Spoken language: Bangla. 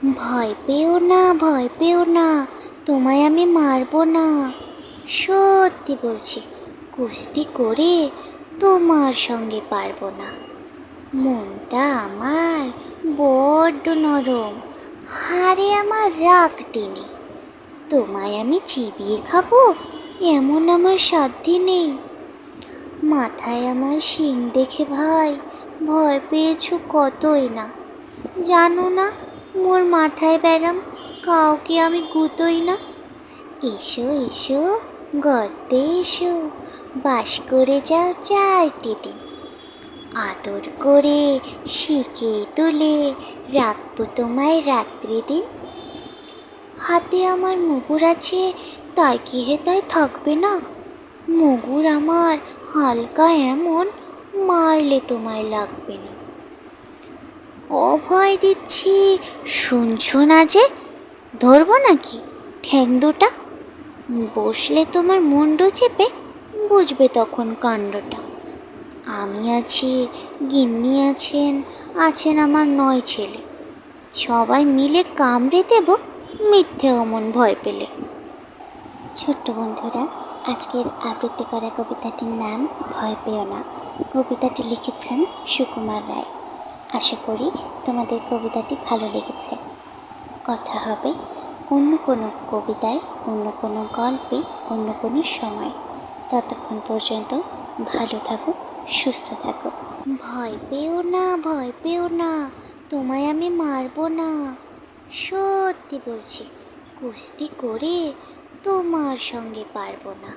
ভয় পেও না, ভয় পেও না, তোমায় আমি মারবো না। সত্যি বলছি, কুস্তি করে তোমার সঙ্গে পারবো না। মনটা আমার বড্ড নরম, হাড়ে আমার রাগ টেনে। তোমায় আমি চিবিয়ে খাবো এমন আমার সাধ্যি নেই। মাথায় আমার শিং দেখে ভাই ভয় পেয়েছো কতই না। জানো না মোর মাথায় ব্যারাম, কাউকে আমি গুতোই না। এসো এসো, গর্তে এসো, বাস করে যাও 4টি দিন। আদর করে শিকে তুলে রাখবো তোমায় রাত্রি দিন। হাতে আমার মুগুর আছে, তাই কি হেতায় থাকবে না? মুগুর আমার হালকা এমন, মারলে তোমায় লাগবে না। অভয় দিচ্ছি, শুনছো না যে? ধরবো নাকি ঠ্যাং দুটা? বসলে তোমার মুন্ডু চেপে বুঝবে তখন কাণ্ডটা। আমি আছি, গিন্নি আছেন, আছেন আমার 9 ছেলে। সবাই মিলে কামড়ে দেব মিথ্যে অমন ভয় পেলে। ছোট্ট বন্ধুরা, আজকের আবৃত্তি করা কবিতাটির নাম ভয় পেও না। কবিতাটি লিখেছেন সুকুমার রায়। আশা করি তোমাদের কবিতাটি ভালো লেগেছে। কথা হবে অন্য কোনো কবিতায়, অন্য কোনো গল্পে, অন্য কোনো সময়। ততক্ষণ পর্যন্ত ভালো থাকো, সুস্থ থাকো। ভয় পেও না, ভয় পেও না, তোমায় আমি মারবো না। সত্যি বলছি, কুস্তি করে তোমার সঙ্গে পারবো না।